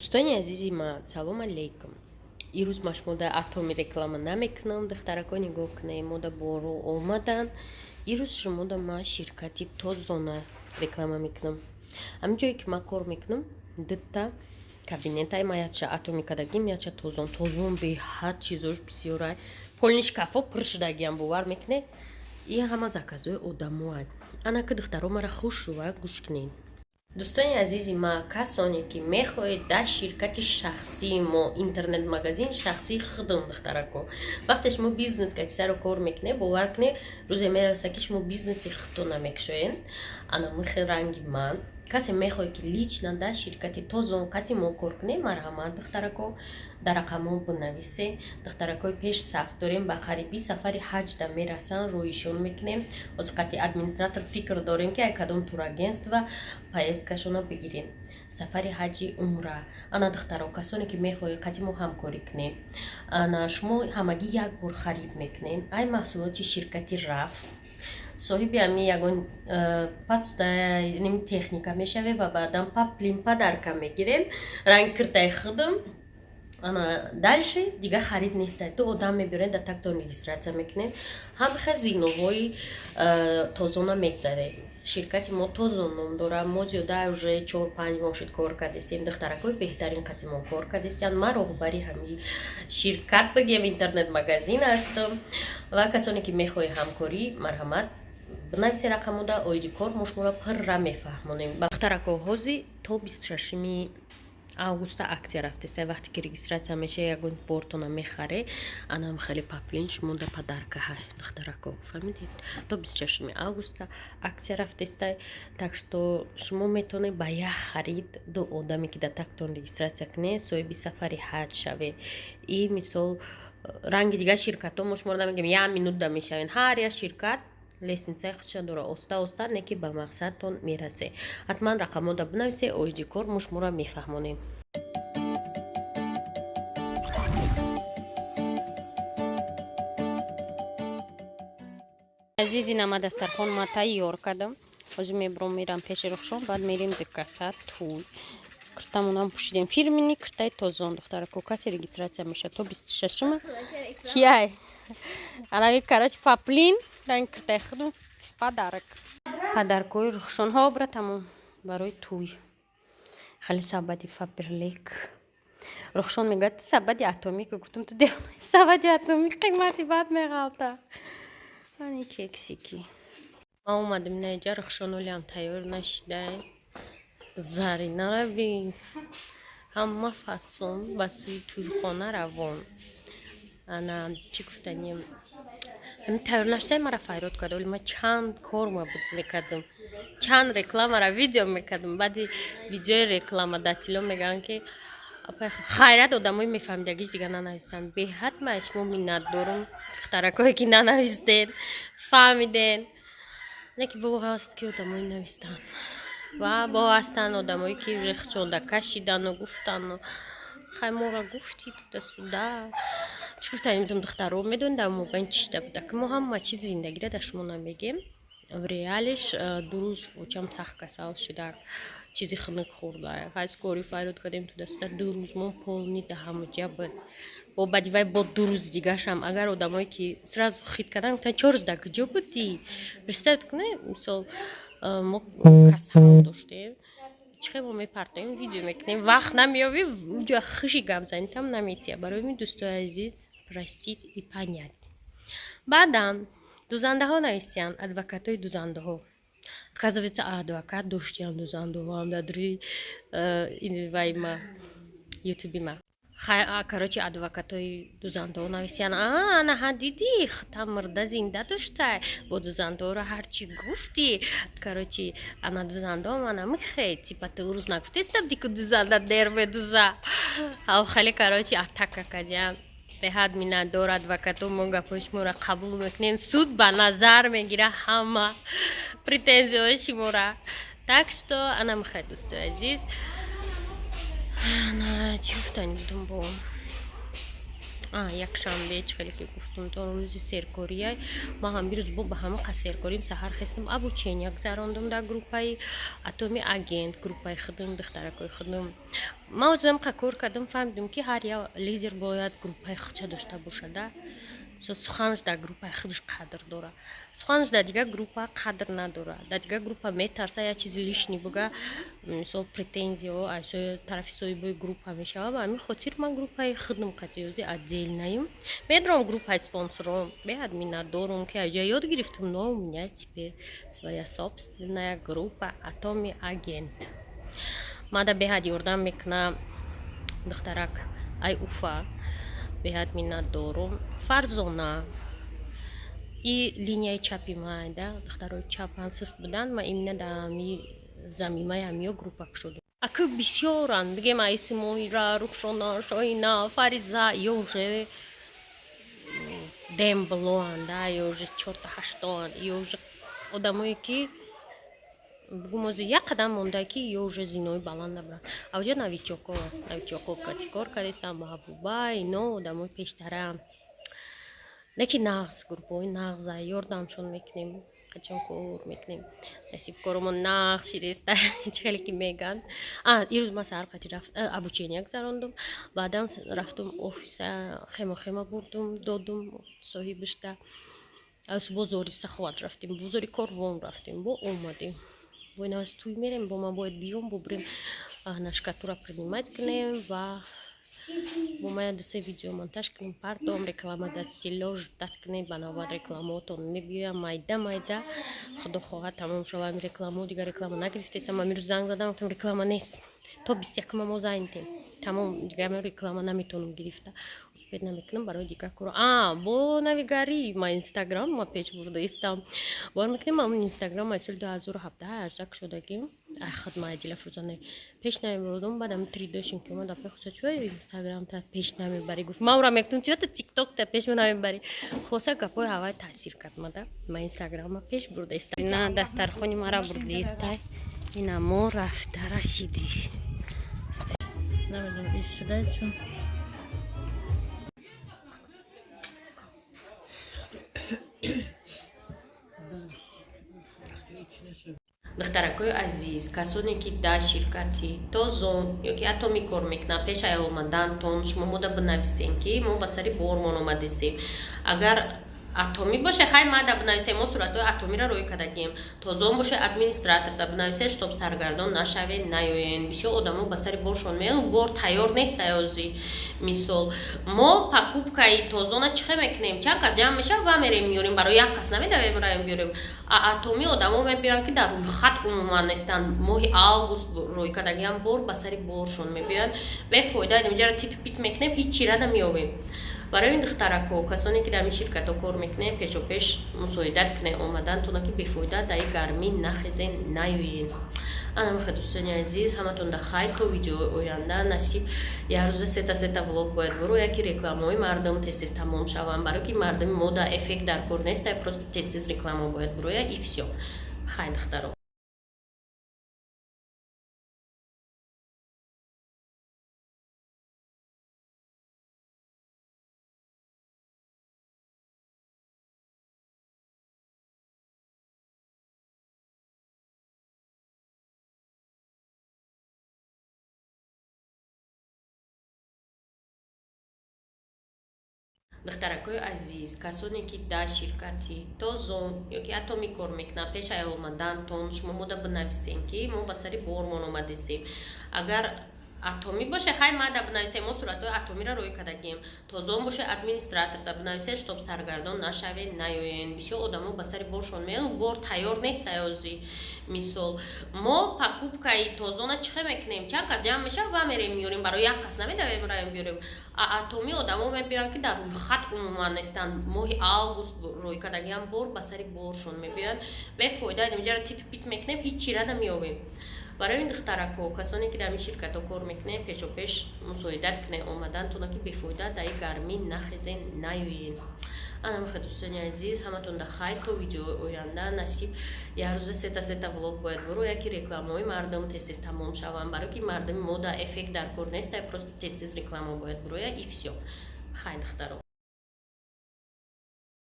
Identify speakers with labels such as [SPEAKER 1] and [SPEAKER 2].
[SPEAKER 1] دوستانی عزیزی من سلام علیکم. این روز مشموده اتمی رکلام نمیکنم دخترکان نگاه کنه مودا بارو اومدن. این روز شموده ما شرکتی توزونه رکلام میکنم. همینجایی که ما کار میکنم دتا کابینت های маяча atomi кадаги мяча тозон به حد چیزوش بسیارای پولنیش کافو پرشدگیم بوار میکنه. این همه زکازوی آدموای انا که دخترو مرا خوش شوه گوش کنین. دوستانی عزیزی ما کسانی که میخواهید در شرکت شخصی ما اینترنت مگزین شخصی خودم دخترکو وقتی شما بیزنس که اکثر کار میکنه باور کنه روز میرسه که شما بیزنس خودتون نمیکشین. انا میخوای رنگی من کسی میخواد که لیچنا در شرکت توزون کتی ما کار کنه مرحمت دخترکو در رقمون بنویسه. دخترکای پیش صف داریم با قریبی سفر حج در میرسن رویشون میکنیم. از قطعی ادمینستراتور فکر داریم که کدوم توراگنست و پایستکشون بگیریم. سفر حجی عمره انا دخترها کسانی که میخوای قطعی ما همکاری کنیم. انا شما همگی یک بار خرید میکنیم ای محصولات شرکتی رفت صاحبی همی یگان پس نمی تکنیکا میشوه و بعدم پاپلین پدرکا میگیریم رنگ کرده خودم. دالше دیگه خرید نیسته تو آدم میبرین در تکتون رجیستراسیا میکنیم. هم خزینه‌های توزونه میگذره. شرکت ما توزون نام داره. ما زیاده уже 4-5 ماه شد کار کردیم. دخترکای بهترین قسم کار کردیم. ما رهبری همین شرکت بگیم اینترنت مگزین هستم و کسانی که میخوای همکاری مرحمت بنویسی رقمو دا اویدی کار مشمولا پر را میفهمونیم. دخترکا هوزی تا 26 августа акция рафтеста вақте ки регистратсия меша ягон бортона мехаре анам хеле паплинш мунда подарка ҳай духтарако фаҳмидед то 26 августа акция рафтеста так что шумо метавонед ба як харид ду одаме ки дар тактон регистратсия кунед соҳиби сафари ҳаҷ шавед. и мисол ранги дига ширкатҳо мо шуморо намегем як минута мешавен ҳар як ширкат лесенсияи худша дора оста неки ба мақсадтон мерасе. ҳатман рақамода бинависе оиди кор мо шуморо мефаҳмонем. азизи нама дастархон ма тайёр кардам. ҳозир мебурам мерам пеши рухшон баъд мерем дикаса туй киртамонам пӯшидем фирмини киртаи тозон духтарако касе регистратсия меша то 26 чиай анави карачи паплин ранг киртаи худам подарок подаркои рухшонҳо братамон барои туй хеле сабади фаберлик рухшон мегӯяд сабади атомик гуфтам ту дем сабади атомик қимати бад меғалта ани кексики ма омадем наиҷа рухшонолиам тайёр нашидай зарина бин ҳама фасон ба сӯи тӯйхона равон ана чӣ гуфтанем ҳамин тайёр нашидай мара файрод кард оли ма чанд кор ма буд мекардам чанд рекламара видео мекардам баъди видеои реклама дар тило мегӯям ки хайрат одамои мефаҳмидагиш дига нанавистанд. беҳад ма шумо миннатдорам духтаракое ки нанавистед фаҳмиден не ки бо ҳаст ки одамои навистанд ва бо ҳастанд одамое ки рехчонда кашидану гуфтану хай мора гуфтид дасуда чӣ гуфтанем дум духтаро медонед дар мобайн чӣ шуда буда ки мо ҳама чизи зиндагиро дар шумо намегем в реалиш ду рӯз очам сахт касал шуда чизи хунук хӯрда ҳайс кори файрод кардем ту дасуда ду рӯз мо полни да ҳамаҷа бо бадивай бо ду рӯз дигашам агар одамое ки сразу хит кардан гуфтан 4 рӯз дар куҷо будӣ представед кунед мисол мо касал доштем чихе мо мепартоем видео мекунем вақт намеёбем уҷа хуши гап занед там наметия барои ми дӯстои азиз простить и понять. баъдам дузандаҳо нависиянд адвокатои дузандаҳо оказывается адвокат доштиянд дузандаҳоам дар дури вайма ютубима короче адвокатои дузандаҳо нависиянд анаҳа дидӣ там мурда зинда доштай бо дузандаҳоро ҳарчи гуфтӣ короче ана дузандаҳо мана михед типа ту рӯз нагуфтестам дику дузанда дер медуза хеле короче атака кардиянд. беҳад миннатдор адвокато мо гапҳои шуморо қабул мекунем суд ба назар мегира ҳама претензияҳои шуморо так что ана михед дӯстои азиз чӣ гуфтанидум бо якшанбе хеле ки гуфтум то рӯзи серкорияй ма ҳамбирӯз бо ба ҳамақа серкорим саҳар хистам обучения гузарондум дар группаи атоми агент группаи худум духтаракои худум ма ӯзам ка кор кардам фаҳмидам ки ҳар як лидер бояд группаи худша дошта бошада суханаш дар группаи худаш қадр дорад суханаш дар дигар группа қадр надорад дар дигар группа метарса як чизи лишни буга мисол претензияҳо аз тарафи соҳибои группа мешавад ба ҳамин хотир ман группаи худум қатъиёзи отдельнаим медорам группаи спонсором беҳад миннатдорум ки аз ҷоя ёд гирифтам но у меня теперь своя собственная группа атоми агент мада беҳад ёрдам мекунам духтарак ай уфа беҳад миннатдорум фарзона и линияи чапи майда духтарои чапан суст буданд ма именно дар ҳами замимаи ҳамиё группа кушодум аку бисёранд бигем аиси моира рухшона шоина фариза ё уже демблоанда ё уже чорта ҳаштоанд ё уже одамое ки бигум ози як қадам монда ки ё уже зинои баланд набуранд авҷо навичоко катикор кардисам маҳбуба ино одамои пештарам лекин нағз группаҳои нағза ёрдамшон мекунем қачон кор мекунем насибкоромон нағз шидеста хеле ки меган ирӯз ма саҳар қати рафт обучения гузарондум баъдан рафтум офиса хема бурдум додум соҳибишта аз бозори саховат рафтем бозори корвон рафтем бо омадем бо ин аз туй мерем бо ман бояд биём бо бурем нашкатура принимать кунем ва бо мая дусе видео монтаж кунем пардом реклама датилож дат кунем ба навбат рекламаотон мебиёям майда худо хоҳад тамом шавам реклама дигар реклама нагирифтесам ма мирӯз занг задам гуфтам реклама нест то 21 мо заинтем тамом дигар реклама наметонам гирифта успед намекунам барои дигар кор бо навигарӣ ма инстаграм ма печ бурда истам бор мекунем ма инстаграм ай соли 2017-18 кушодагим хидмаи дилафрӯзане пеш намебурдум баъдам 3 дошим ки омада пехоса чӯ инстаграм та пеш намебарӣ гуфт ма ура мегуфтам чӯ та тикток та пеш намебарӣ хоса гапои ҳавай таъсир кард мада ма инстаграма пеш бурда истам на дастархони мара бурдистай ина мо рафта расидиш намедонам иш шуда чун духтаракои азиз касоне ки дар ширкати тозон ё ки атоми кор мекунанд пешай омадантон шумо мода бинависем ки мо ба сари бормон омадисем агар атоми боше хай ма да бинависем мо суратҳои атомиро рӯй кардагем тозон боше администратор да бинависем штоб саргардон нашавед наёен бисёр одамо ба сари боршон меянд бор тайёр нест аёзи мисол мо покупкаи тозона чихе мекунем чанд кас ҷамъ мешав ва мерем миёрем барои як кас намедавем раем биёрем атоми одамо мебиёянд ки дар рӯйхат умуман нестанд моҳи август рӯй кардагиам бор ба сари боршон мебиёянд бефоида инҷара титпит мекунем ҳеҷ чира намеёбем барои ин духтарако касоне ки дар ин ширкатҳо кор мекунем пешопеш мусоидат кунем омадан то ки бефоида дар ин гармӣ нахезен наёен анамиха дӯстони азиз ҳаматон дар хайр то видеои оянда насиб як рӯза сета влог бояд бурояд ки рекламаҳои мардум тез тамом шаванд барои ки мардуми мо дар эффект дар кор нест просто тез реклама бояд бурояд и всё хайр духтаро духтаракои азиз касоне ки дар ширкати тозон ё ки атоми кор мекунанд пешай омадантон шумо мода бинависем ки мо ба сари бормон омадисем агар атоми боше хай ма да бинависем мо суратҳои атомиро рӯй кардагем тозон боше администратор да бинависем штоб саргардон нашавед наёен бисёр одамо ба сари боршон меянд бор тайёр нест аёзи мисол мо покупкаи тозона чихе мекунем чанд кас ҷамъ мешав ва мерем миёрем барои як кас намедавем раем биёрем атоми одамо мебиёянд ки дар рӯйхат умуман нестанд моҳи август рӯй кардагиам бор ба сари боршон мебиёянд бефоида инҷара титпит мекунем ҳеҷ чира намеёбем барои ин духтарако касоне ки дар ин ширкатҳо кор мекунем пешопеш мусоидат кунем омадан то ки бефоида дар ин гармӣ нахезен наёен анамиха дӯстони азиз ҳаматон дар хайр то видеои оянда насиб як рӯза сета влог бояд бурояд ки рекламаҳои мардум тез тамом шаванд барои ки мардуми мо дар эффект дар кор нест просто тез реклама бояд бурояд и всё ხაი ნახტარო